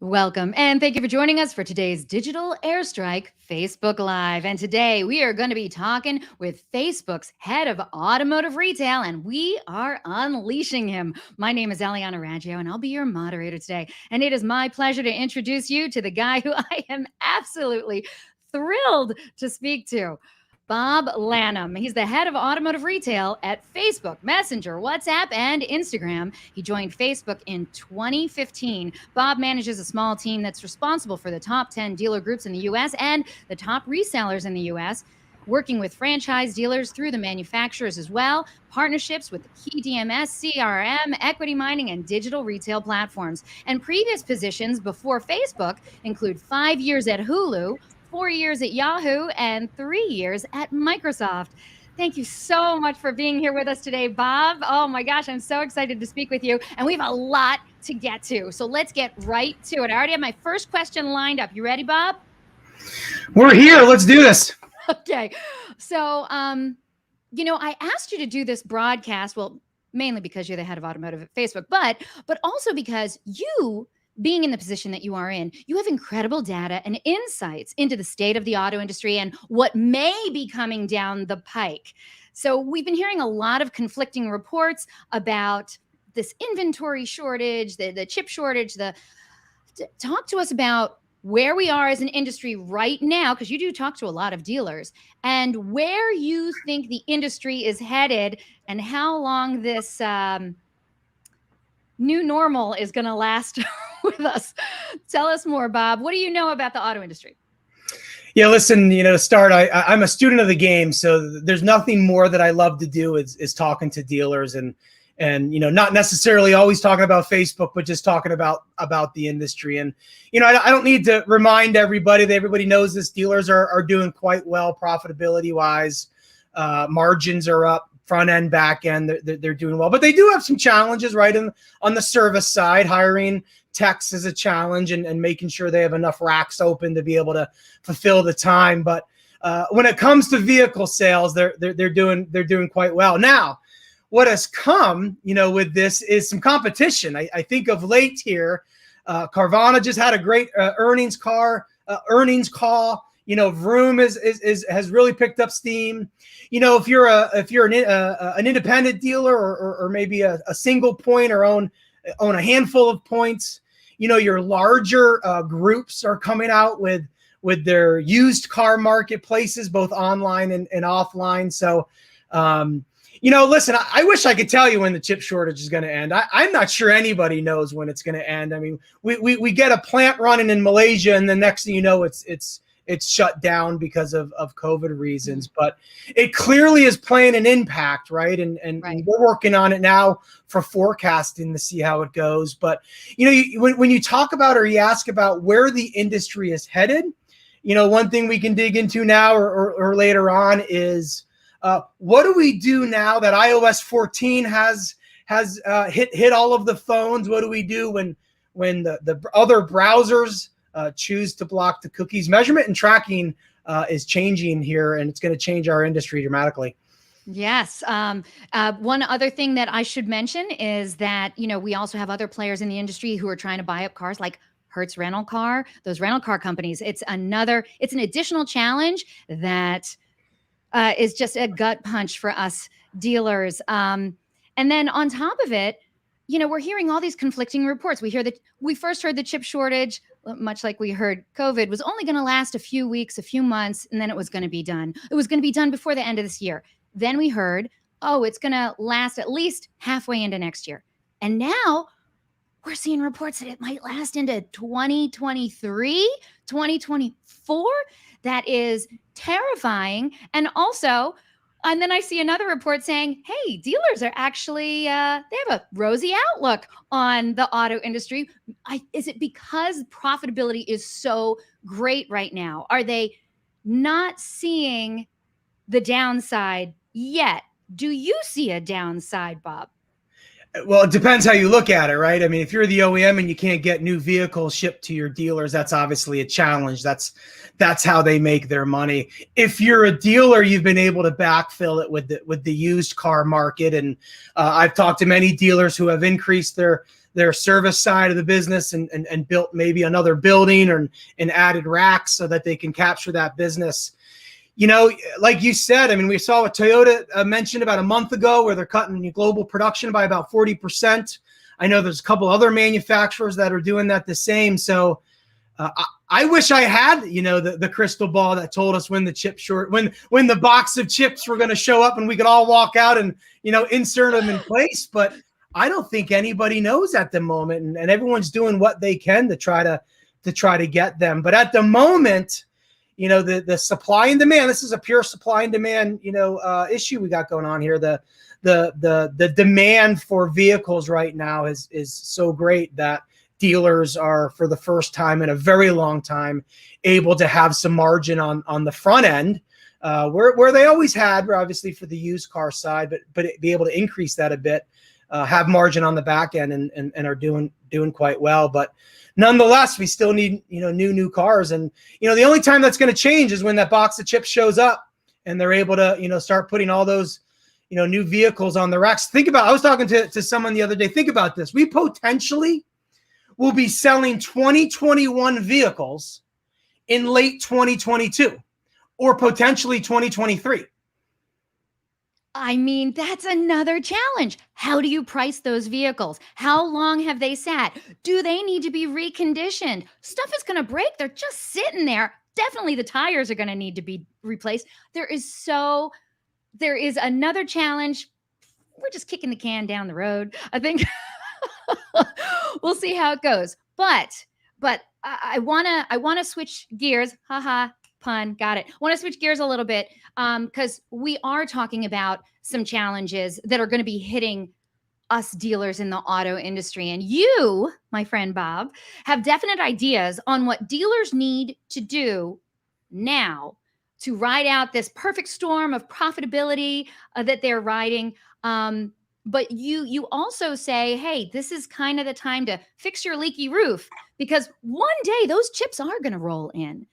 Welcome, and thank you for joining us for today's Digital Airstrike Facebook Live. And today we are going to be talking with Facebook's head of automotive retail, and we are unleashing him. My name is Eliana Raggio, and I'll be your moderator today. And it is my pleasure to introduce you to the guy who I am absolutely thrilled to speak to. Bob Lanham. He's the head of automotive retail at Facebook, Messenger, WhatsApp, and Instagram. He joined Facebook in 2015. Bob manages a small team that's responsible for the top 10 dealer groups in the U.S. and the top resellers in the U.S., working with franchise dealers through the manufacturers as well, partnerships with the key DMS, CRM, equity mining, and digital retail platforms. And previous positions before Facebook include 5 years at Hulu, 4 years at Yahoo, and 3 years at Microsoft. Thank you so much for being here with us today, Bob. Oh my gosh, I'm so excited to speak with you. And we have a lot to get to. So let's get right to it. I already have my first question lined up. You ready, Bob? We're here. Let's do this. Okay. So, I asked you to do this broadcast, well, mainly because you're the head of automotive at Facebook, but also because you, being in the position that you are in, you have incredible data and insights into the state of the auto industry and what may be coming down the pike. So we've been hearing a lot of conflicting reports about this inventory shortage, the chip shortage. Talk to us about where we are as an industry right now, because you do talk to a lot of dealers, and where you think the industry is headed and how long this new normal is going to last with us. Tell us more, Bob. What do you know about the auto industry? Yeah, listen, to start, I'm a student of the game, so there's nothing more that I love to do is talking to dealers and not necessarily always talking about Facebook, but just talking about the industry. And, I don't need to remind everybody that everybody knows this. Dealers are doing quite well profitability wise. Margins are up. Front end, back end, they're doing well, but they do have some challenges, right? On the service side, hiring techs is a challenge, and making sure they have enough racks open to be able to fulfill the time. But when it comes to vehicle sales, they're doing quite well. Now, what has come, with this is some competition. I think of late here, Carvana just had a great earnings call. Vroom has really picked up steam. If you're an independent dealer or maybe a single point or own a handful of points, your larger groups are coming out with their used car marketplaces, both online and offline. So, listen, I wish I could tell you when the chip shortage is going to end. I'm not sure anybody knows when it's going to end. I mean, we get a plant running in Malaysia, and the next thing you know, it's shut down because of COVID reasons, but it clearly is playing an impact, right? And Right. We're working on it now for forecasting to see how it goes. But, when you talk about or you ask about where the industry is headed, one thing we can dig into now or later on is what do we do now that iOS 14 has hit all of the phones? What do we do when the other browsers choose to block the cookies? Measurement and tracking is changing here, and it's going to change our industry dramatically. Yes. One other thing that I should mention is that, we also have other players in the industry who are trying to buy up cars like Hertz Rental Car, those rental car companies. It's an additional challenge that is just a gut punch for us dealers. And then on top of it, we're hearing all these conflicting reports. We first heard the chip shortage, much like we heard COVID, was only going to last a few weeks, a few months, and then it was going to be done. It was going to be done before the end of this year. Then we heard, it's going to last at least halfway into next year. And now we're seeing reports that it might last into 2023, 2024. That is terrifying. And then I see another report saying, hey, dealers are actually, they have a rosy outlook on the auto industry. Is it because profitability is so great right now? Are they not seeing the downside yet? Do you see a downside, Bob? Well, it depends how you look at it, right? I mean, if you're the OEM and you can't get new vehicles shipped to your dealers, that's obviously a challenge. That's how they make their money. If you're a dealer, you've been able to backfill it with the used car market. And I've talked to many dealers who have increased their their service side of the business and built maybe another building and added racks so that they can capture that business. Like you said, I mean, we saw what Toyota mentioned about a month ago where they're cutting global production by about 40%. I know there's a couple other manufacturers that are doing that the same. So I wish I had, the crystal ball that told us when the chip short, when the box of chips were going to show up and we could all walk out and, insert them in place. But I don't think anybody knows at the moment, and everyone's doing what they can to try to get them. But at the moment, the supply and demand, this is a pure supply and demand, issue we got going on here. The demand for vehicles right now is so great that dealers are, for the first time in a very long time, able to have some margin on the front end, where they always had, obviously, for the used car side, but be able to increase that a bit, have margin on the back end, and are doing quite well. But nonetheless, we still need new cars, and the only time that's going to change is when that box of chips shows up and they're able to start putting all those new vehicles on the racks. Think about, I was talking to someone the other day. Think about this: we potentially will be selling 2021 vehicles in late 2022 or potentially 2023. I mean, that's another challenge. How do you price those vehicles? How long have they sat? Do they need to be reconditioned? Stuff is going to break. They're just sitting there. Definitely the tires are going to need to be replaced. There is another challenge. We're just kicking the can down the road, I think. We'll see how it goes. But I wanna switch gears. Haha, pun, got it. Want to switch gears a little bit because we are talking about some challenges that are going to be hitting us dealers in the auto industry. And you, my friend Bob, have definite ideas on what dealers need to do now to ride out this perfect storm of profitability that they're riding. But you also say, hey, this is kind of the time to fix your leaky roof, because one day those chips are going to roll in.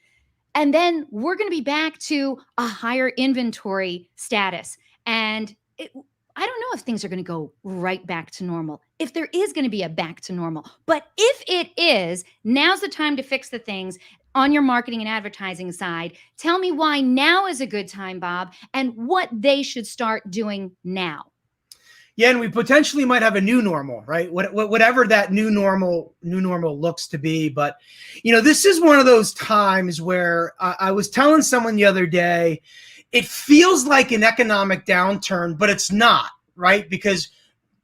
And then we're going to be back to a higher inventory status. And I don't know if things are going to go right back to normal, if there is going to be a back to normal. But if it is, now's the time to fix the things on your marketing and advertising side. Tell me why now is a good time, Bob, and what they should start doing now. Yeah, and we potentially might have a new normal, right? Whatever that new normal looks to be. But, this is one of those times where I was telling someone the other day, it feels like an economic downturn, but it's not, right? Because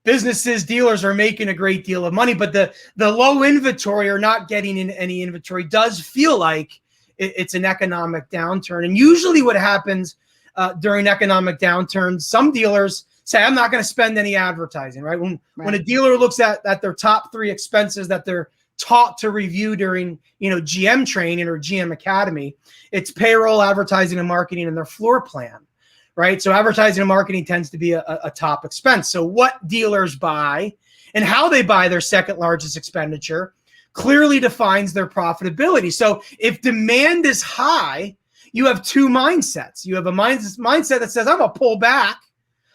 businesses, dealers are making a great deal of money, but the low inventory or not getting in any inventory does feel like it's an economic downturn. And usually what happens during economic downturns, some dealers say, I'm not going to spend any advertising, right? When a dealer looks at their top 3 expenses that they're taught to review during, GM training or GM Academy, it's payroll, advertising, and marketing, and their floor plan, right? So advertising and marketing tends to be a top expense. So what dealers buy and how they buy their second largest expenditure clearly defines their profitability. So if demand is high, you have 2 mindsets. You have a mindset that says, I'm going to pull back.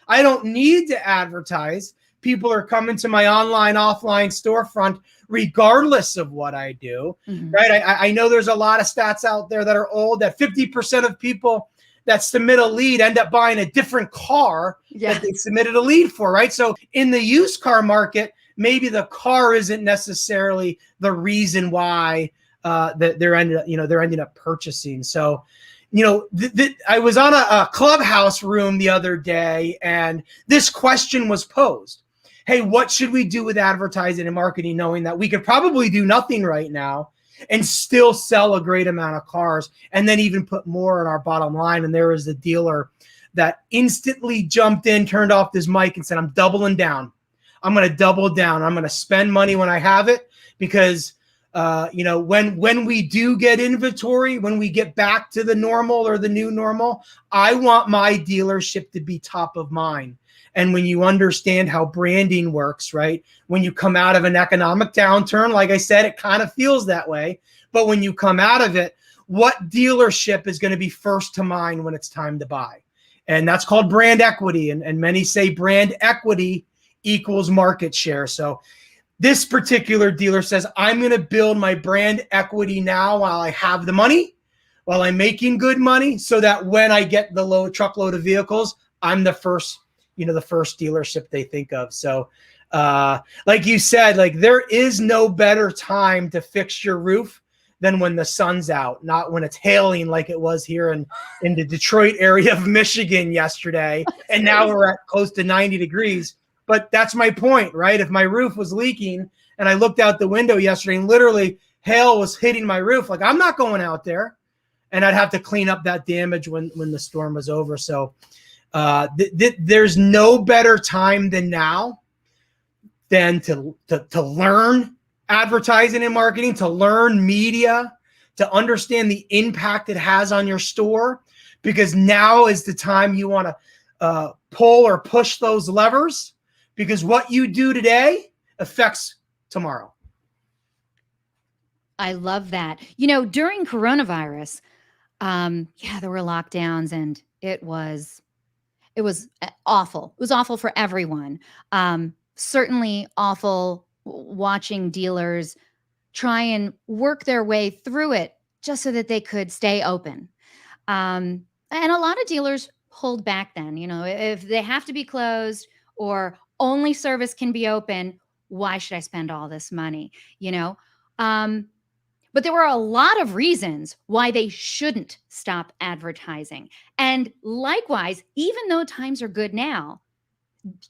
I don't need to advertise. People are coming to my online, offline storefront regardless of what I do, right? I know there's a lot of stats out there that are old, that 50% of people that submit a lead end up buying a different car that they submitted a lead for, right? So in the used car market, maybe the car isn't necessarily the reason why that they're ending up purchasing. So, I was on a clubhouse room the other day, and this question was posed. Hey, what should we do with advertising and marketing, knowing that we could probably do nothing right now and still sell a great amount of cars and then even put more in our bottom line? And there was a dealer that instantly jumped in, turned off his mic, and said, I'm doubling down. I'm going to double down. I'm going to spend money when I have it, because when we do get inventory, when we get back to the normal or the new normal, I want my dealership to be top of mind. And when you understand how branding works, right? When you come out of an economic downturn, like I said, it kind of feels that way. But when you come out of it, what dealership is going to be first to mind when it's time to buy? And that's called brand equity. And many say brand equity equals market share. So This particular dealer says, I'm going to build my brand equity now while I have the money, while I'm making good money, so that when I get the truckload of vehicles, I'm the first, the first dealership they think of. So like you said, like there is no better time to fix your roof than when the sun's out, not when it's hailing like it was here in the Detroit area of Michigan yesterday. And now we're at close to 90 degrees. But that's my point, right? If my roof was leaking and I looked out the window yesterday and literally hail was hitting my roof, like I'm not going out there, and I'd have to clean up that damage when the storm was over. So there's no better time than now than to learn advertising and marketing, to learn media, to understand the impact it has on your store, because now is the time you want to pull or push those levers, because what you do today affects tomorrow. I love that. During coronavirus, there were lockdowns, and it was awful. It was awful for everyone. Certainly awful watching dealers try and work their way through it just so that they could stay open. And a lot of dealers pulled back then. If they have to be closed or only service can be open, why should I spend all this money? But there were a lot of reasons why they shouldn't stop advertising. And likewise, even though times are good now,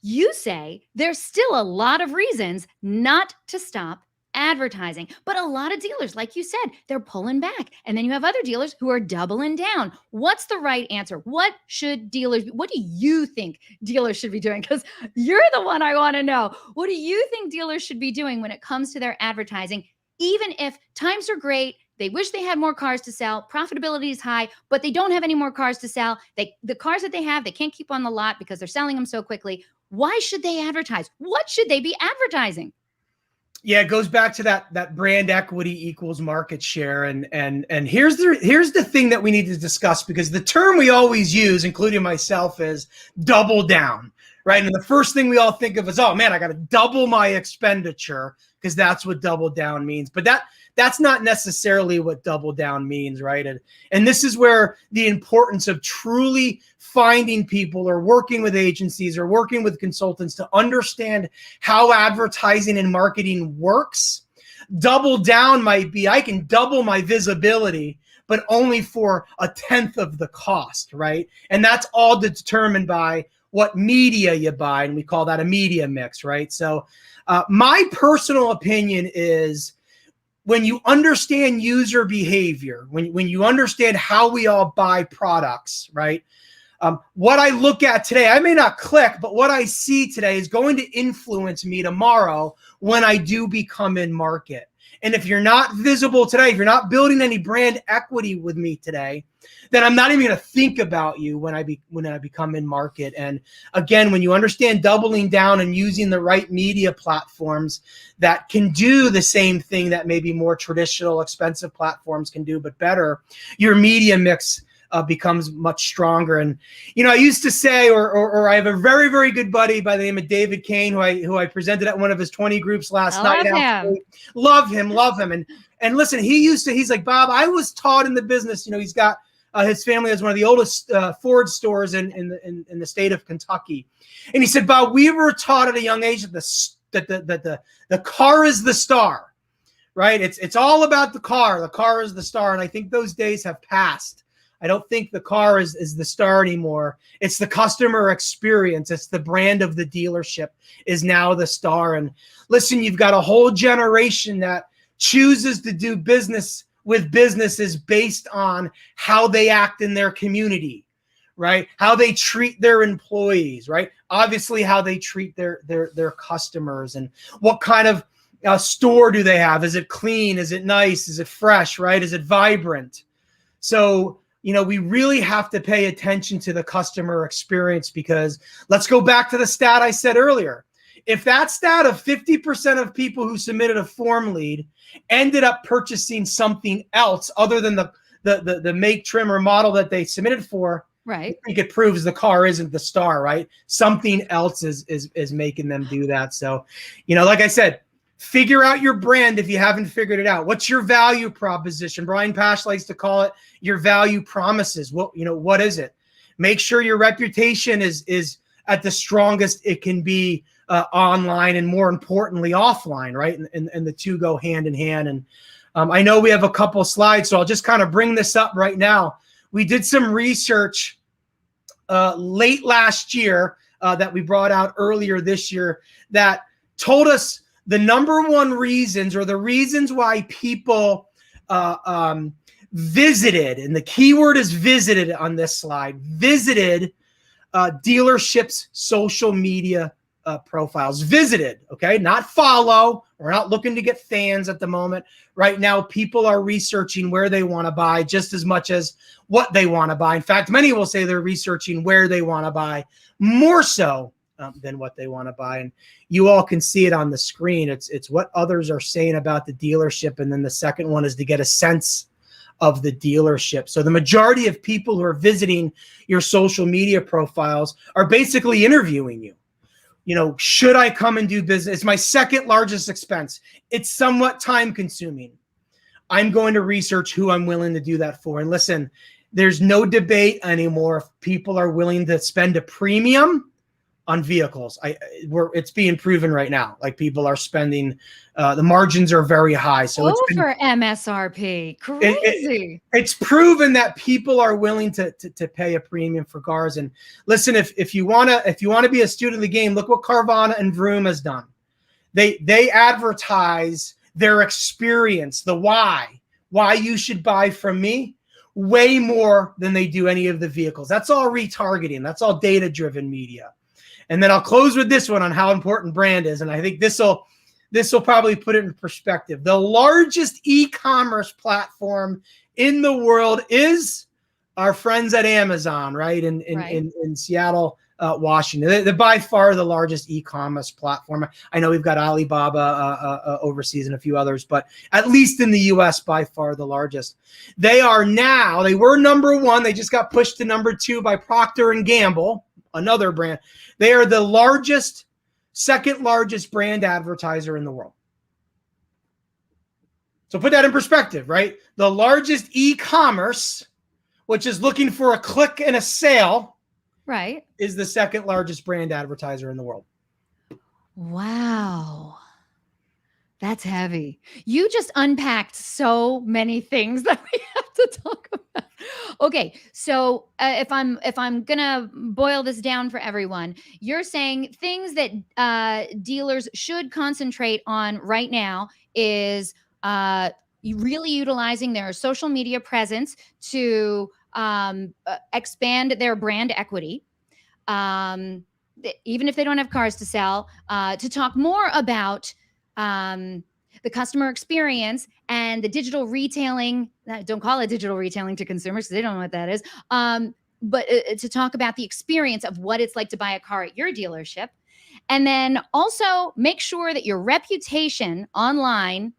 you say there's still a lot of reasons not to stop advertising. But a lot of dealers, like you said, they're pulling back. And then you have other dealers who are doubling down. What's the right answer? What do you think dealers should be doing? Because you're the one I want to know. What do you think dealers should be doing when it comes to their advertising? Even if times are great, they wish they had more cars to sell, profitability is high, but they don't have any more cars to sell. The cars that they have, they can't keep on the lot because they're selling them so quickly. Why should they advertise? What should they be advertising? Yeah, it goes back to that brand equity equals market share. And here's the thing that we need to discuss, because the term we always use, including myself, is double down, right? And the first thing we all think of is, oh man, I got to double my expenditure, because that's what double down means. But that's not necessarily what double down means, right? And this is where the importance of truly finding people or working with agencies or working with consultants to understand how advertising and marketing works. Double down might be, I can double my visibility, but only for 1/10 of the cost, right? And that's all determined by what media you buy, and we call that a media mix, right? So my personal opinion is, when you understand user behavior, when you understand how we all buy products, right? What I look at today, I may not click, but what I see today is going to influence me tomorrow when I do become in market. And if you're not visible today, if you're not building any brand equity with me today, then I'm not even going to think about you when I become in market. And again, when you understand doubling down and using the right media platforms that can do the same thing that maybe more traditional, expensive platforms can do, but better, your media mix becomes much stronger. And I used to say, or I have a very, very good buddy by the name of David Kane, who I presented at one of his 20 groups last night. Love him. And listen, he's like, Bob, I was taught in the business. He's got his family has one of the oldest Ford stores in the state of Kentucky. And he said, Bob, we were taught at a young age that the car is the star, right? It's all about the car. The car is the star. And I think those days have passed. I don't think the car is the star anymore. It's the customer experience. It's the brand of the dealership is now the star. And listen, you've got a whole generation that chooses to do business with businesses based on how they act in their community, right? How they treat their employees, right? Obviously, how they treat their customers, and what kind of store do they have? Is it clean? Is it nice? Is it fresh, right? Is it vibrant? So, we really have to pay attention to the customer experience, because let's go back to the stat I said earlier. If that stat of 50% of people who submitted a form lead ended up purchasing something else other than the make, trim, or model that they submitted for, right? I think it proves the car isn't the star, right? Something else is making them do that. So, like I said, Figure out your brand if you haven't figured it out. What's your value proposition? Brian Pash likes to call it your value promises. What is it? Make sure your reputation is at the strongest it can be online, and more importantly, offline, right? And the two go hand in hand. And I know we have a couple slides, so I'll just kind of bring this up right now. We did some research late last year that we brought out earlier this year that told us the number one reasons, or the reasons why people visited, and the keyword is visited on this slide, visited dealerships' social media profiles. Visited, okay? Not follow. We're not looking to get fans at the moment. Right now, people are researching where they want to buy just as much as what they want to buy. In fact, many will say they're researching where they want to buy more so than what they want to buy. And you all can see it on the screen. It's what others are saying about the dealership. And then the second one is to get a sense of the dealership. So the majority of people who are visiting your social media profiles are basically interviewing you. Should I come and do business? It's my second largest expense. It's somewhat time consuming. I'm going to research who I'm willing to do that for. And listen, there's no debate anymore if people are willing to spend a premium on vehicles. It's being proven right now. Like, people are spending, the margins are very high. So over MSRP, crazy. It's proven that people are willing to pay a premium for cars. And listen, if you want to be a student of the game, look what Carvana and Vroom has done. They advertise their experience, the why you should buy from me, way more than they do any of the vehicles. That's all retargeting. That's all data-driven media. And then I'll close with this one on how important brand is. And I think this will probably put it in perspective. The largest e-commerce platform in the world is our friends at Amazon, right? In Seattle, Washington. They're by far the largest e-commerce platform. I know we've got Alibaba overseas and a few others, but at least in the US, by far the largest. They were number one. They just got pushed to number 2 by Procter & Gamble, another brand. They are the second largest brand advertiser in the world. So put that in perspective, right? The largest e-commerce, which is looking for a click and a sale, right, is the second largest brand advertiser in the world. Wow. That's heavy. You just unpacked so many things that we have to talk about. Okay, so if I'm gonna boil this down for everyone, you're saying things that dealers should concentrate on right now is really utilizing their social media presence to expand their brand equity. Even if they don't have cars to sell, to talk more about the customer experience and the digital retailing. Don't call it digital retailing to consumers because they don't know what that is. But to talk about the experience of what it's like to buy a car at your dealership. And then also make sure that your reputation online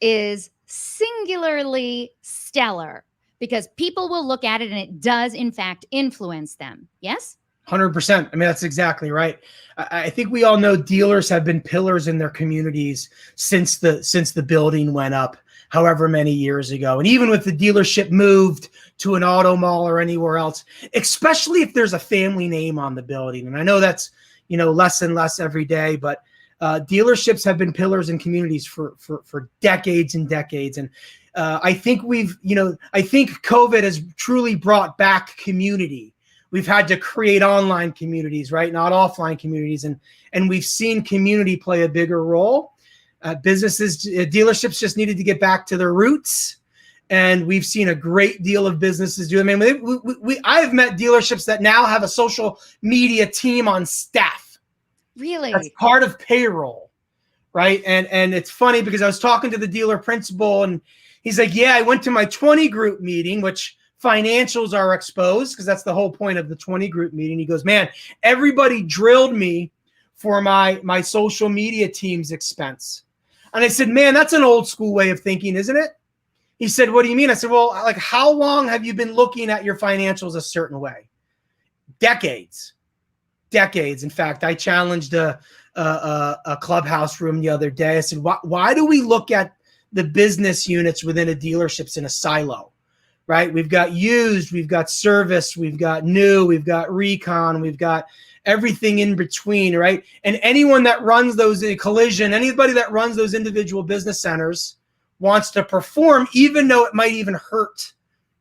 is singularly stellar, because people will look at it and it does in fact influence them. Yes? 100%. I mean, that's exactly right. I think we all know dealers have been pillars in their communities since the building went up, however many years ago. And even with the dealership moved to an auto mall or anywhere else, especially if there's a family name on the building. And I know that's, less and less every day, but dealerships have been pillars in communities for decades and decades. And I think I think COVID has truly brought back community. We've had to create online communities, right? Not offline communities. And we've seen community play a bigger role. Dealerships just needed to get back to their roots. And we've seen a great deal of businesses do it. I mean, I've met dealerships that now have a social media team on staff. Really? That's part of payroll, right? And it's funny because I was talking to the dealer principal and he's like, yeah, I went to my 20 group meeting, which financials are exposed because that's the whole point of the 20 group meeting. He goes, man, everybody drilled me for my social media team's expense. And I said, man, that's an old school way of thinking, isn't it? He said, what do you mean? I said, well, like, how long have you been looking at your financials a certain way? Decades. In fact, I challenged a a clubhouse room the other day. I said, why do we look at the business units within a dealerships in a silo? Right? We've got used, we've got service, we've got new, we've got recon, we've got everything in between, right? And anyone that runs those collision, anybody that runs those individual business centers wants to perform, even though it might even hurt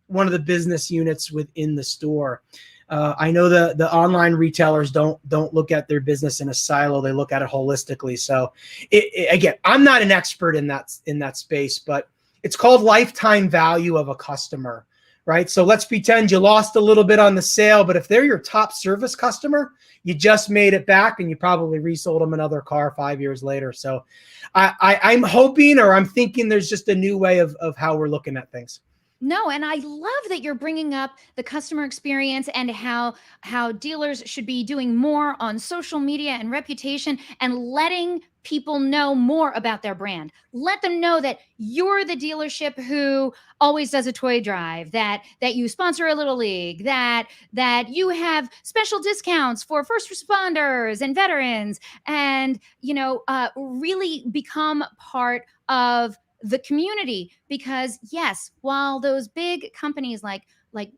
one of the business units within the store. I know the online retailers don't look at their business in a silo; they look at it holistically. So, again, I'm not an expert in that space, but it's called lifetime value of a customer, right? So let's pretend you lost a little bit on the sale, but if they're your top service customer, you just made it back and you probably resold them another car 5 years later. So I'm hoping, or I'm thinking there's just a new way of how we're looking at things. No, and I love that you're bringing up the customer experience and how dealers should be doing more on social media and reputation and letting people know more about their brand. Let them know that you're the dealership who always does a toy drive, that you sponsor a little league, that you have special discounts for first responders and veterans, and really become part of the community. Because yes, while those big companies like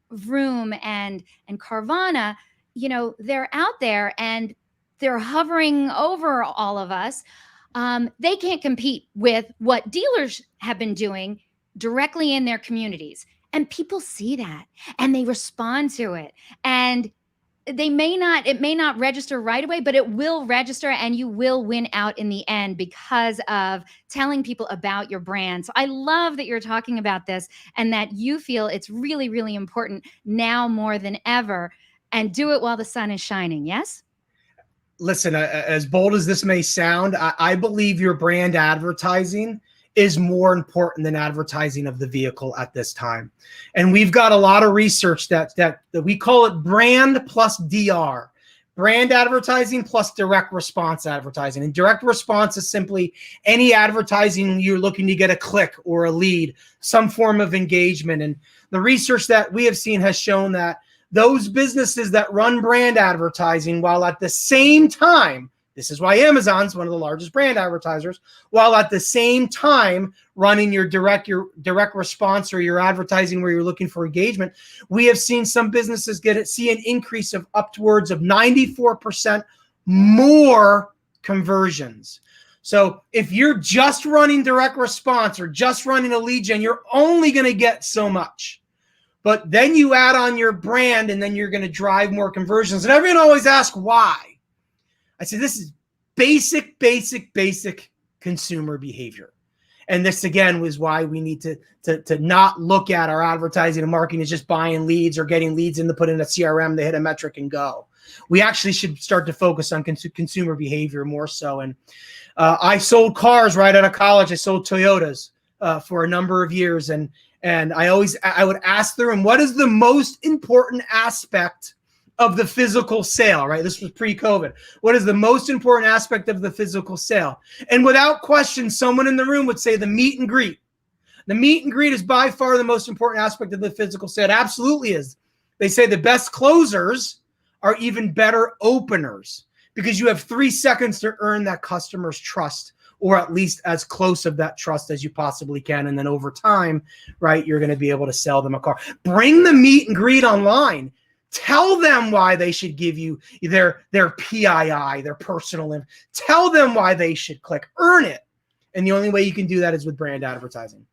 Vroom and Carvana, they're out there and they're hovering over all of us, they can't compete with what dealers have been doing directly in their communities. And people see that and they respond to it. And it may not register right away, but it will register and you will win out in the end because of telling people about your brand. So I love that you're talking about this and that you feel it's really, really important now more than ever, and do it while the sun is shining. Yes? Listen, as bold as this may sound, I believe your brand advertising is more important than advertising of the vehicle at this time. And we've got a lot of research that we call it brand plus DR, brand advertising plus direct response advertising. And direct response is simply any advertising you're looking to get a click or a lead, some form of engagement. And the research that we have seen has shown that those businesses that run brand advertising while at the same time, this is why Amazon's one of the largest brand advertisers, while at the same time running your direct response or your advertising where you're looking for engagement, we have seen some businesses see an increase of upwards of 94% more conversions. So if you're just running direct response or just running a lead gen, you're only going to get so much. But then you add on your brand and then you're going to drive more conversions. And everyone always asks why. I said, this is basic consumer behavior. And this, again, was why we need to not look at our advertising and marketing as just buying leads or getting leads in to put in a CRM, they hit a metric and go. We actually should start to focus on consumer behavior more so. And I sold cars right out of college. I sold Toyotas for a number of years. And I would ask them, what is the most important aspect of the physical sale, right? This was pre-COVID. What is the most important aspect of the physical sale? And without question, someone in the room would say the meet and greet. The meet and greet is by far the most important aspect of the physical sale. It absolutely is. They say the best closers are even better openers because you have 3 seconds to earn that customer's trust, or at least as close of that trust as you possibly can. And then over time, right, you're going to be able to sell them a car. Bring the meet and greet online. Tell them why they should give you their PII, their personal info. Tell them why they should click. Earn it. And the only way you can do that is with brand advertising.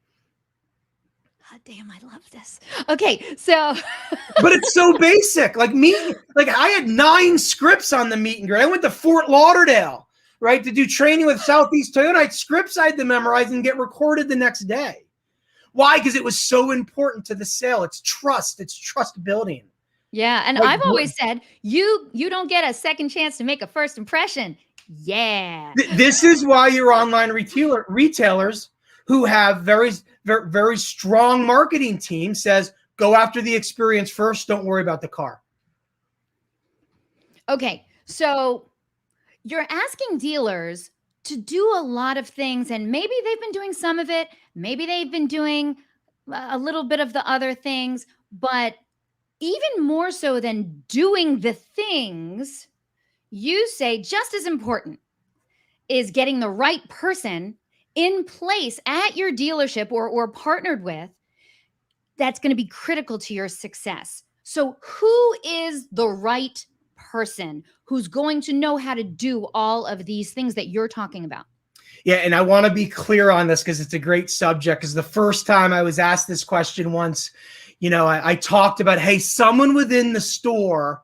God damn, I love this. Okay, so. But it's so basic. Like I had 9 scripts on the meet and greet. I went to Fort Lauderdale, right, to do training with Southeast Toyota. I had scripts I had to memorize and get recorded the next day. Why? Because it was so important to the sale. It's trust. It's trust building. Yeah, and I've always said you don't get a second chance to make a first impression. Yeah. This is why your online retailers who have very strong marketing team says, go after the experience first. Don't worry about the car. Okay, so you're asking dealers to do a lot of things, and maybe they've been doing some of it. Maybe they've been doing a little bit of the other things, but even more so than doing the things, you say just as important, is getting the right person in place at your dealership or partnered with, that's going to be critical to your success. So who is the right person who's going to know how to do all of these things that you're talking about? Yeah, and I want to be clear on this because it's a great subject. Because the first time I was asked this question once, I talked about, hey, someone within the store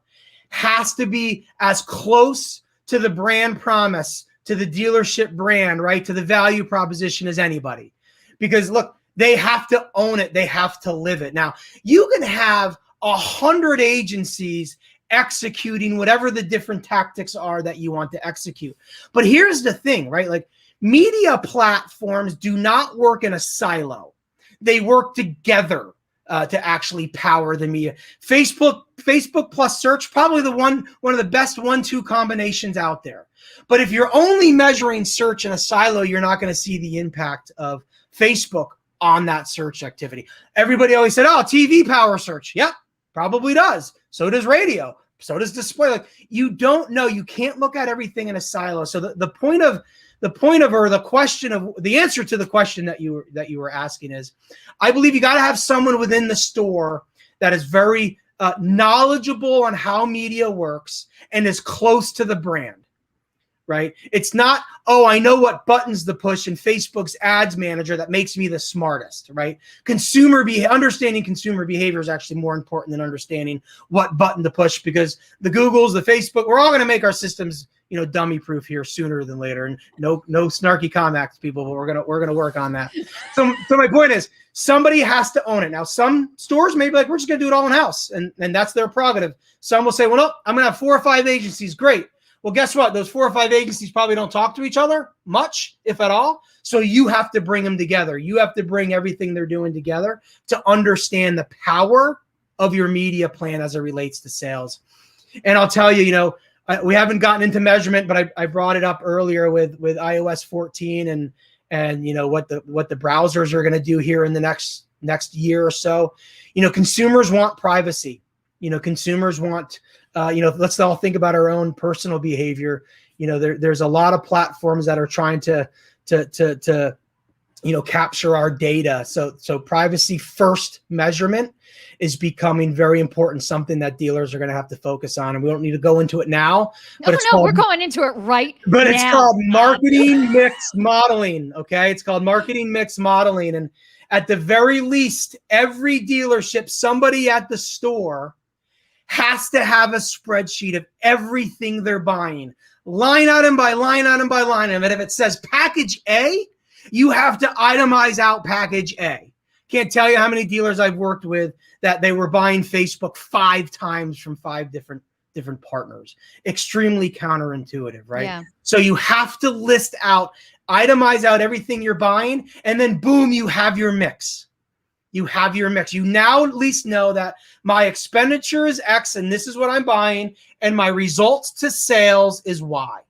has to be as close to the brand promise, to the dealership brand, right, to the value proposition as anybody. Because look, they have to own it. They have to live it. Now, you can have 100 agencies executing whatever the different tactics are that you want to execute. But here's the thing, right? Like, media platforms do not work in a silo. They work together to actually power the media. Facebook plus search, probably one of the best 1-2 combinations out there. But if you're only measuring search in a silo, you're not going to see the impact of Facebook on that search activity. Everybody always said, oh, TV power search. Yep, probably does. So does radio. So does display. Like, you don't know. You can't look at everything in a silo. So the answer to the question that you were asking is, I believe you got to have someone within the store that is very knowledgeable on how media works and is close to the brand. Right? It's not, oh, I know what buttons to push in Facebook's ads manager that makes me the smartest, right? Understanding consumer behavior is actually more important than understanding what button to push, because the Googles, the Facebook, we're all going to make our systems, dummy proof here sooner than later. And no snarky comments, people, but we're going to work on that. So my point is, somebody has to own it. Now, some stores may be like, we're just going to do it all in house, and that's their prerogative. Some will say, well, no, I'm going to have 4 or 5 agencies. Great. Well, guess what? Those 4 or 5 agencies probably don't talk to each other much, if at all. So you have to bring them together. You have to bring everything they're doing together to understand the power of your media plan as it relates to sales. And I'll tell you, we haven't gotten into measurement, but I brought it up earlier with iOS 14 and what the browsers are going to do here in the next year or so. Consumers want privacy. Consumers want. Let's all think about our own personal behavior. There's a lot of platforms that are trying to capture our data. So privacy first measurement is becoming very important, something that dealers are going to have to focus on. And we don't need to go into it now. We're going into it right now. But it's called marketing mix modeling. Okay. It's called marketing mix modeling. And at the very least, every dealership, somebody at the store has to have a spreadsheet of everything they're buying, line item by line item by line item. And if it says package A, you have to itemize out package A. Can't tell you how many dealers I've worked with that they were buying Facebook 5 times from 5 different partners. Extremely counterintuitive, right? Yeah. So you have to list out, itemize out everything you're buying, and then boom, you have your mix. You have your mix. You now at least know that my expenditure is X and this is what I'm buying, and my results to sales is Y.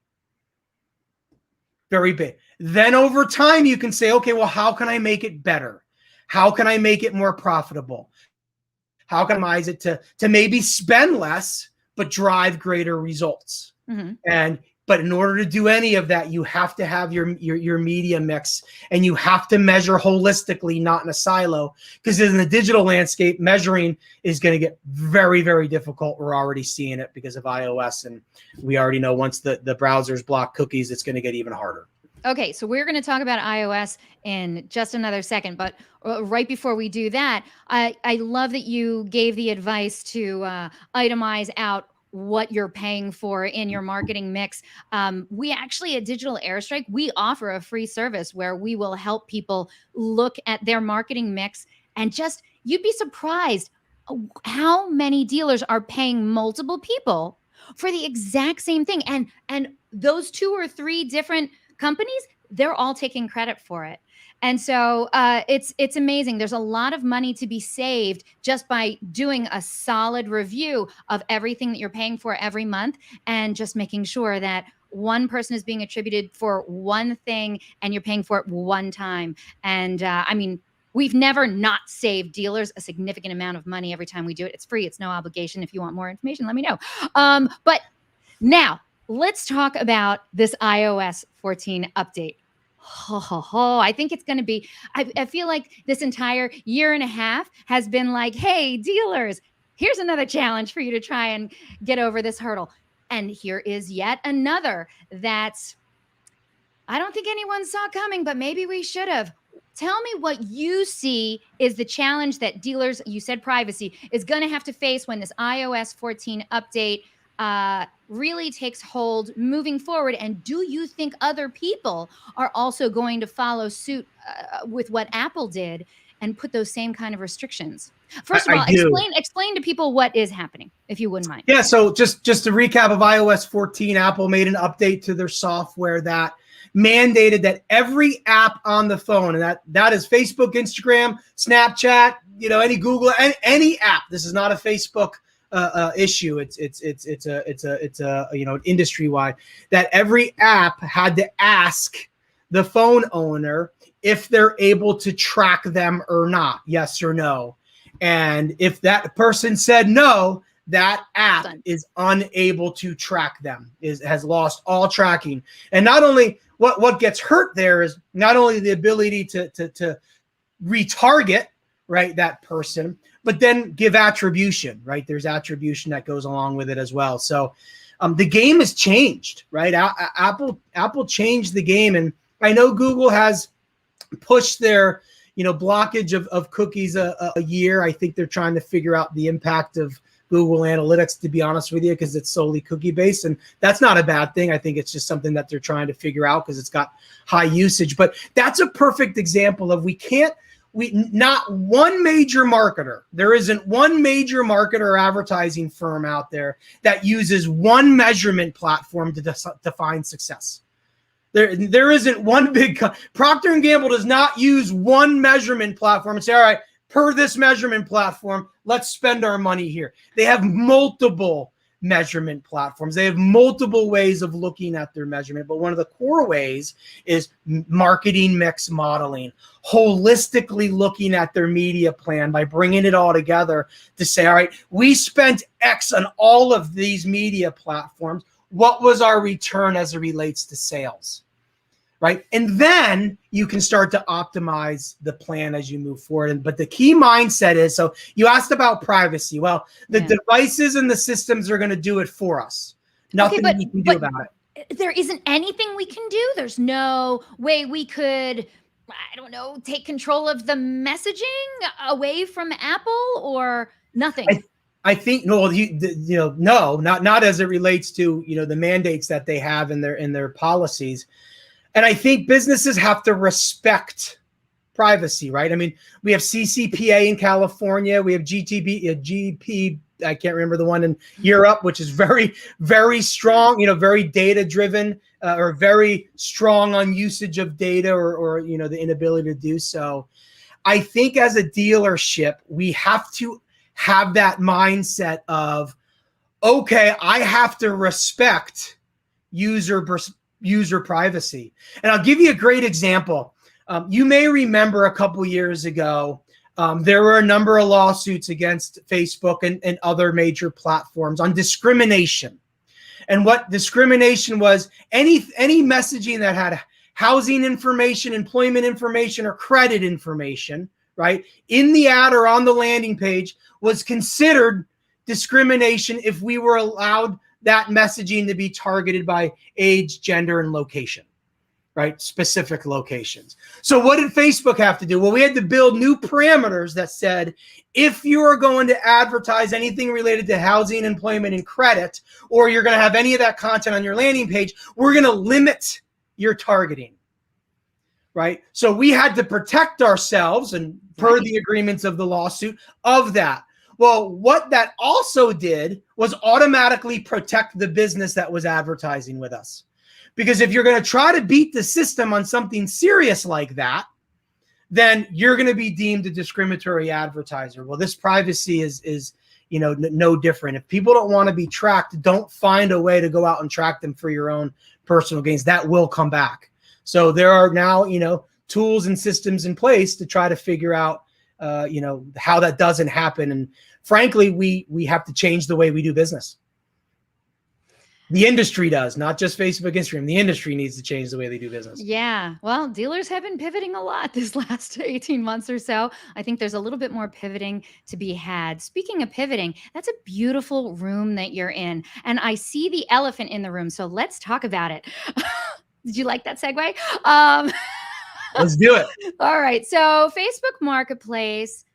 Very big. Then over time, you can say, okay, well, how can I make it better? How can I make it more profitable? How can I optimize it to maybe spend less, but drive greater results? Mm-hmm. But in order to do any of that, you have to have your media mix, and you have to measure holistically, not in a silo, because in the digital landscape, measuring is going to get very, very difficult. We're already seeing it because of iOS, and we already know once the browsers block cookies, it's going to get even harder. Okay, so we're going to talk about iOS in just another second, but right before we do that, I love that you gave the advice to itemize out what you're paying for in your marketing mix. We actually at Digital Airstrike, we offer a free service where we will help people look at their marketing mix, and just, you'd be surprised how many dealers are paying multiple people for the exact same thing. And those 2 or 3 different companies, they're all taking credit for it. And so it's amazing. There's a lot of money to be saved just by doing a solid review of everything that you're paying for every month, and just making sure that one person is being attributed for one thing and you're paying for it one time. And I mean, we've never not saved dealers a significant amount of money every time we do it. It's free. It's no obligation. If you want more information, let me know. But now, let's talk about this iOS 14 update. I think it's going to be, I feel like this entire year and a half has been like, hey, dealers, here's another challenge for you to try and get over this hurdle. And here is yet another that's, I don't think anyone saw coming, but maybe we should have. Tell me what you see is the challenge that dealers, you said privacy, is going to have to face when this iOS 14 update really takes hold moving forward. And do you think other people are also going to follow suit with what Apple did and put those same kind of restrictions? First of all, I do. explain to people what is happening, if you wouldn't mind. Yeah, so just to recap of iOS 14, Apple made an update to their software that mandated that every app on the phone, and that is Facebook, Instagram, Snapchat, any Google, any app. This is not a Facebook issue. It's a industry wide, that every app had to ask the phone owner if they're able to track them or not, yes or no. And if that person said no, that app is unable to track them, has lost all tracking. And not only what gets hurt there is not only the ability to retarget, right, that person, but then give attribution, right? There's attribution that goes along with it as well. So the game has changed, right? Apple changed the game. And I know Google has pushed their blockage of cookies a year. I think they're trying to figure out the impact of Google Analytics, to be honest with you, because it's solely cookie based. And that's not a bad thing. I think it's just something that they're trying to figure out because it's got high usage. But that's a perfect example of not one major marketer. There isn't one major marketer or advertising firm out there that uses one measurement platform to define success. There isn't one big Procter & Gamble does not use one measurement platform and say, all right, per this measurement platform, let's spend our money here. They have multiple measurement platforms. They have multiple ways of looking at their measurement. But one of the core ways is marketing mix modeling, holistically looking at their media plan by bringing it all together to say, all right, we spent X on all of these media platforms. What was our return as it relates to sales? Right. And then you can start to optimize the plan as you move forward. But the key mindset is, so you asked about privacy. Well, the devices and the systems are going to do it for us. Nothing we can do about it. There isn't anything we can do. There's no way we could, I don't know, take control of the messaging away from Apple or nothing. I think no, not as it relates to the mandates that they have in their policies. And I think businesses have to respect privacy, right? I mean, we have CCPA in California. We have GP, I can't remember the one in Europe, which is very, very strong, very data driven or very strong on usage of data or the inability to do so. I think as a dealership, we have to have that mindset of, okay, I have to respect user privacy. And I'll give you a great example. You may remember a couple years ago, there were a number of lawsuits against Facebook and other major platforms on discrimination. And what discrimination was, any messaging that had housing information, employment information, or credit information, right, in the ad or on the landing page was considered discrimination if we were allowed that messaging to be targeted by age, gender, and location, right? Specific locations. So what did Facebook have to do? Well, we had to build new parameters that said, if you are going to advertise anything related to housing, employment, and credit, or you're going to have any of that content on your landing page, we're going to limit your targeting, right? So we had to protect ourselves, and per the agreements of the lawsuit, of that. Well, what that also did was automatically protect the business that was advertising with us. Because if you're going to try to beat the system on something serious like that, then you're going to be deemed a discriminatory advertiser. Well, this privacy is no different. If people don't want to be tracked, don't find a way to go out and track them for your own personal gains. That will come back. So there are now, tools and systems in place to try to figure out how that doesn't happen. And frankly, we have to change the way we do business. The industry does, not just Facebook, Instagram. The industry needs to change the way they do business. Yeah. Well, dealers have been pivoting a lot this last 18 months or so. I think there's a little bit more pivoting to be had. Speaking of pivoting, that's a beautiful room that you're in. And I see the elephant in the room. So let's talk about it. Did you like that segue? Let's do it. All right. So Facebook Marketplace.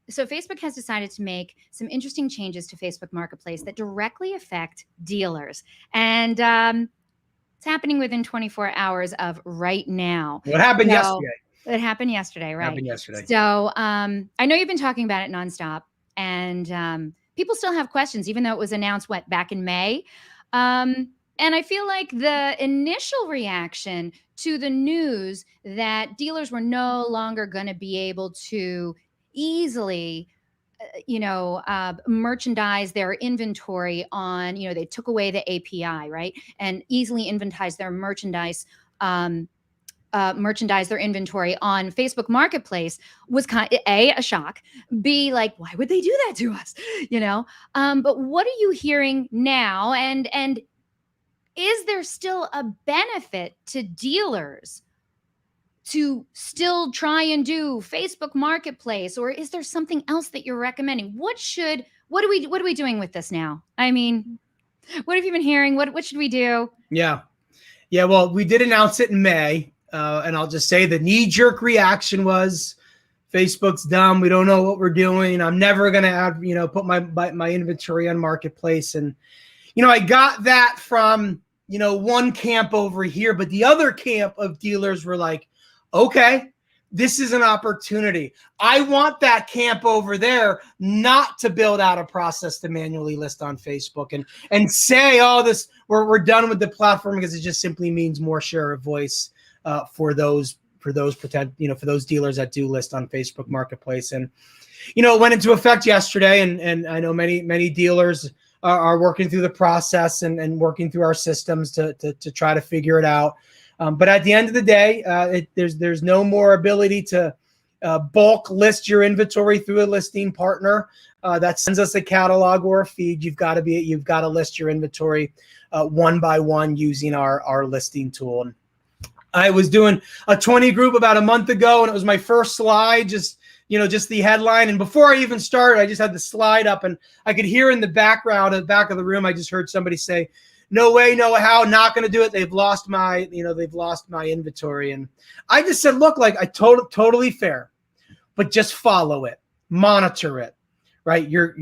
So Facebook has decided to make some interesting changes to Facebook Marketplace that directly affect dealers. And it's happening within 24 hours of right now. What happened yesterday? It happened yesterday, right? Happened yesterday. So I know you've been talking about it nonstop, and people still have questions, even though it was announced back in May. And I feel like the initial reaction to the news that dealers were no longer going to be able to easily merchandise their inventory on, they took away the API, right? And easily inventarize their merchandise, merchandise their inventory on Facebook Marketplace was kind of a shock. B, like, why would they do that to us? But what are you hearing now? And is there still a benefit to dealers to still try and do Facebook Marketplace, or is there something else that you're recommending? What are we doing with this now? I mean, what have you been hearing? What should we do? Yeah. Well, we did announce it in May, and I'll just say the knee-jerk reaction was Facebook's dumb. We don't know what we're doing. I'm never going to add, put my inventory on Marketplace. And, I got that from, one camp over here, but the other camp of dealers were like, okay, this is an opportunity. I want that camp over there not to build out a process to manually list on Facebook and say, oh, we're done with the platform, because it just simply means more share of voice for those dealers that do list on Facebook Marketplace. And it went into effect yesterday, and I know many dealers are working through the process and working through our systems to try to figure it out. But at the end of the day, there's no more ability to bulk list your inventory through a listing partner that sends us a catalog or a feed. You've got to list your inventory one by one using our listing tool. And I was doing a 20 group about a month ago, and it was my first slide, just the headline. And before I even started, I just had the slide up, and I could hear in the background, at the back of the room, I just heard somebody say, no way, no how, not going to do it. They've lost my inventory. And I just said, look, like, totally fair, but just follow it, monitor it, right? You're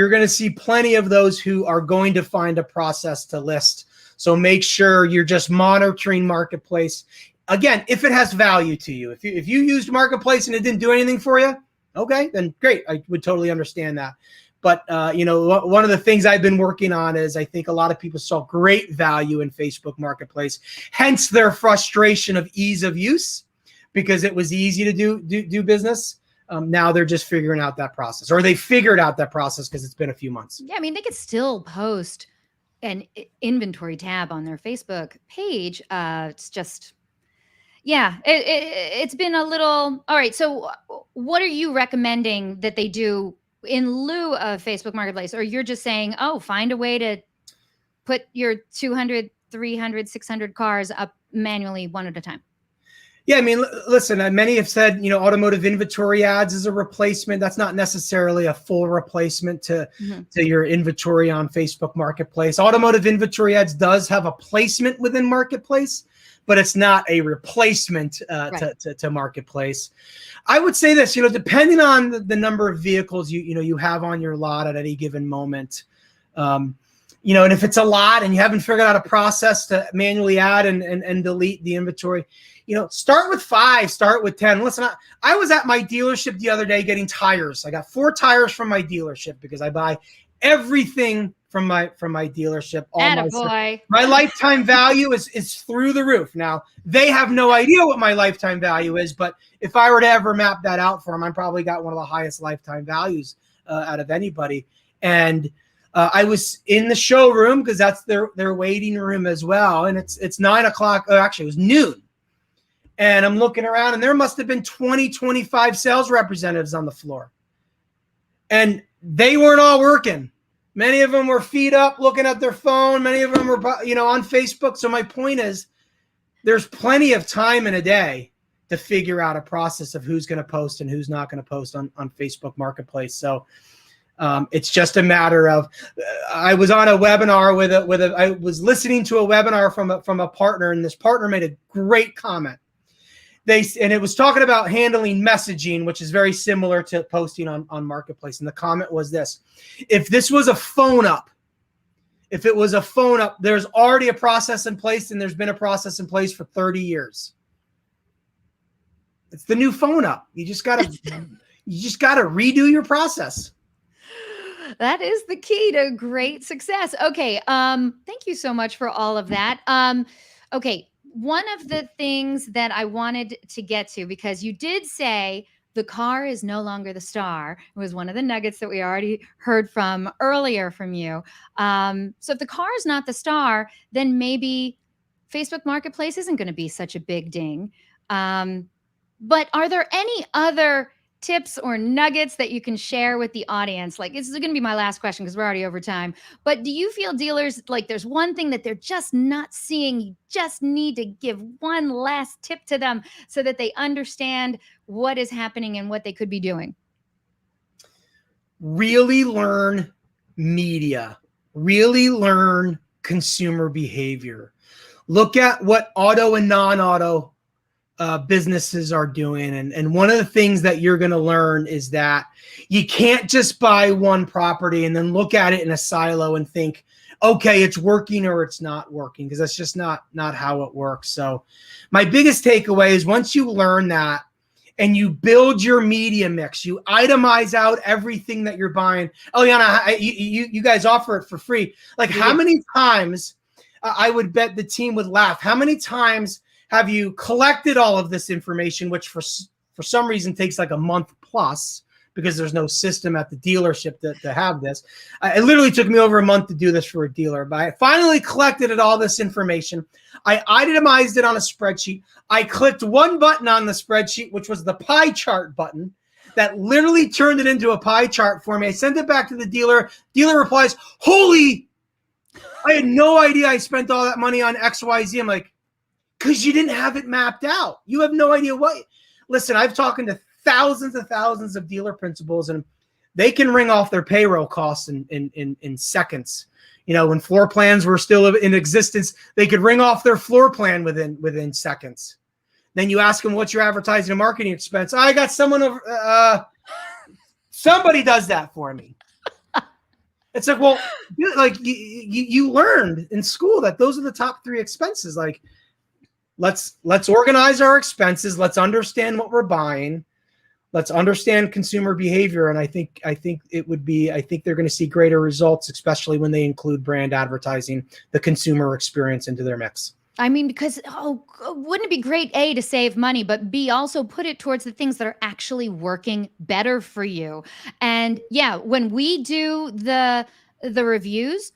going to see plenty of those who are going to find a process to list. So make sure you're just monitoring Marketplace. Again, if it has value to you, if you used Marketplace and it didn't do anything for you, okay, then great. I would totally understand that. But, one of the things I've been working on is I think a lot of people saw great value in Facebook Marketplace, hence their frustration of ease of use, because it was easy to do business. Now they're just figuring out that process, or they figured out that process because it's been a few months. Yeah, I mean, they could still post an inventory tab on their Facebook page. It's just, yeah, it's been a little, all right. So what are you recommending that they do in lieu of Facebook Marketplace? Or you're just saying, oh, find a way to put your 200, 300, 600 cars up manually one at a time? Yeah, I mean, listen, many have said, automotive inventory ads is a replacement. That's not necessarily a full replacement to your inventory on Facebook Marketplace. Automotive inventory ads does have a placement within Marketplace, but it's not a replacement to Marketplace. I would say this, depending on the number of vehicles you have on your lot at any given moment, and if it's a lot and you haven't figured out a process to manually add and delete the inventory, start with 5, start with 10. Listen, I was at my dealership the other day getting tires. I got 4 tires from my dealership because I buy everything from my dealership. My lifetime value is through the roof. Now, they have no idea what my lifetime value is, but if I were to ever map that out for them, I probably got one of the highest lifetime values out of anybody. And I was in the showroom because that's their waiting room as well. And it's 9 o'clock. Oh, actually, it was noon. And I'm looking around, and there must have been 20, 25 sales representatives on the floor. And they weren't all working. Many of them were feet up looking at their phone. Many of them were, on Facebook. So my point is, there's plenty of time in a day to figure out a process of who's going to post and who's not going to post on Facebook Marketplace. So it's just a matter of, I was on a webinar I was listening to a webinar from a partner, and this partner made a great comment. And it was talking about handling messaging, which is very similar to posting on Marketplace. And the comment was this: if this was a phone up, there's already a process in place, and there's been a process in place for 30 years. It's the new phone up. You just gotta redo your process. That is the key to great success. Okay. Thank you so much for all of that. Okay. One of the things that I wanted to get to, because you did say the car is no longer the star. It was one of the nuggets that we already heard from earlier from you. So if the car is not the star, then maybe Facebook Marketplace isn't going to be such a big ding. But are there any other tips or nuggets that you can share with the audience? Like, this is going to be my last question because we're already over time. But do you feel dealers, like there's one thing that they're just not seeing? You just need to give one last tip to them so that they understand what is happening and what they could be doing. Really learn media. Really learn consumer behavior. Look at what auto and non-auto businesses are doing. And one of the things that you're going to learn is that you can't just buy one property and then look at it in a silo and think, okay, it's working or it's not working, because that's just not how it works. So my biggest takeaway is, once you learn that and you build your media mix, you itemize out everything that you're buying. Eliana, you guys offer it for free. Like, how many times, I would bet the team would laugh, how many times have you collected all of this information, which for some reason takes like a month plus, because there's no system at the dealership to have this. It literally took me over a month to do this for a dealer, but I finally collected all this information. I itemized it on a spreadsheet. I clicked one button on the spreadsheet, which was the pie chart button, that literally turned it into a pie chart for me. I sent it back to the dealer. Dealer replies, "Holy, I had no idea I spent all that money on XYZ." I'm like, because you didn't have it mapped out. You have no idea what. Listen, I've talked to thousands of dealer principals, and they can ring off their payroll costs in seconds. When floor plans were still in existence, they could ring off their floor plan within seconds. Then you ask them, what's your advertising and marketing expense? I got someone over. Somebody does that for me. It's like, well, like you learned in school that those are the top 3 expenses. Like, let's organize our expenses. Let's understand what we're buying. Let's understand consumer behavior. And I think they're going to see greater results, especially when they include brand advertising, the consumer experience, into their mix. I mean, because, wouldn't it be great, A, to save money, but B, also put it towards the things that are actually working better for you. And yeah, when we do the reviews,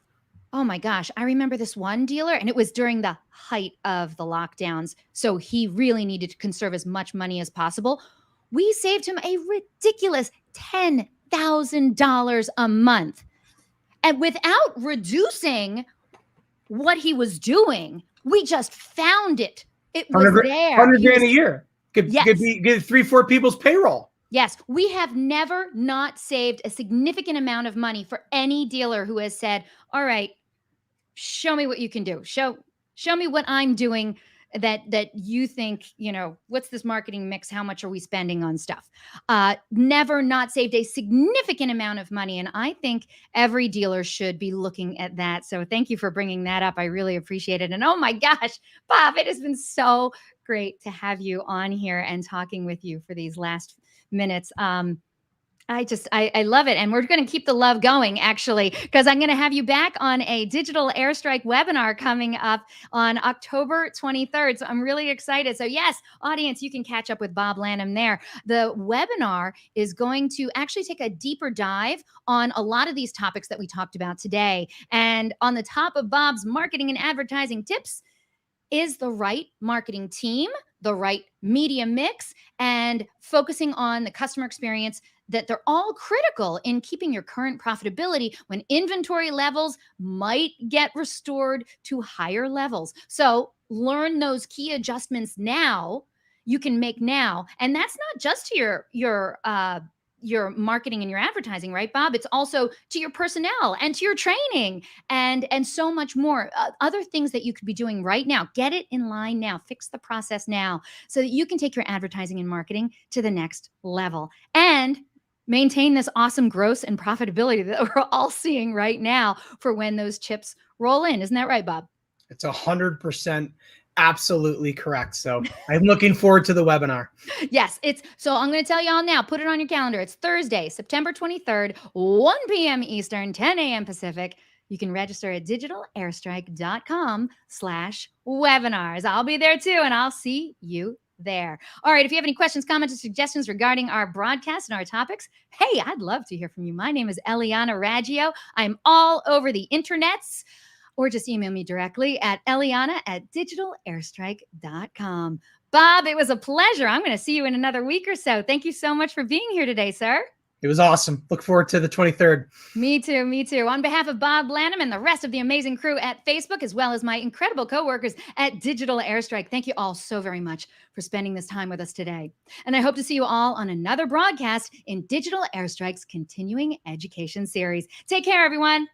oh my gosh, I remember this one dealer, and it was during the height of the lockdowns. So he really needed to conserve as much money as possible. We saved him a ridiculous $10,000 a month. And without reducing what he was doing, we just found it. It was there. $100,000 a year. Could be 3-4 people's payroll. Yes, we have never not saved a significant amount of money for any dealer who has said, all right, show me what you can do. Show me what I'm doing that you think, what's this marketing mix? How much are we spending on stuff? Never not saved a significant amount of money. And I think every dealer should be looking at that. So thank you for bringing that up. I really appreciate it. And oh my gosh, Bob, it has been so great to have you on here and talking with you for these last minutes. I love it. And we're going to keep the love going, actually, because I'm going to have you back on a digital airstrike webinar coming up on October 23rd. So I'm really excited. So yes, audience, you can catch up with Bob Lanham there. The webinar is going to actually take a deeper dive on a lot of these topics that we talked about today. And on the top of Bob's marketing and advertising tips is the right marketing team, the right media mix, and focusing on the customer experience that they're all critical in keeping your current profitability when inventory levels might get restored to higher levels. So learn those key adjustments now, you can make now. And that's not just to your marketing and your advertising, right, Bob? It's also to your personnel and to your training and so much more. Other things that you could be doing right now. Get it in line now. Fix the process now so that you can take your advertising and marketing to the next level and maintain this awesome growth and profitability that we're all seeing right now for when those chips roll in. Isn't that right, Bob? It's 100% absolutely correct. So I'm looking forward to the webinar. Yes, so I'm going to tell you all now, put it on your calendar. It's Thursday, September 23rd, 1 p.m. Eastern, 10 a.m. Pacific. You can register at digitalairstrike.com/webinars. I'll be there too, and I'll see you there. All right. If you have any questions, comments, or suggestions regarding our broadcast and our topics, hey, I'd love to hear from you. My name is Eliana Raggio. I'm all over the internets. Or just email me directly at eliana@digitalairstrike.com. Bob, it was a pleasure. I'm going to see you in another week or so. Thank you so much for being here today, sir. It was awesome. Look forward to the 23rd. Me too. Me too. On behalf of Bob Bobnham and the rest of the amazing crew at Facebook, as well as my incredible coworkers at Digital Airstrike, thank you all so very much for spending this time with us today. And I hope to see you all on another broadcast in Digital Airstrike's continuing education series. Take care, everyone.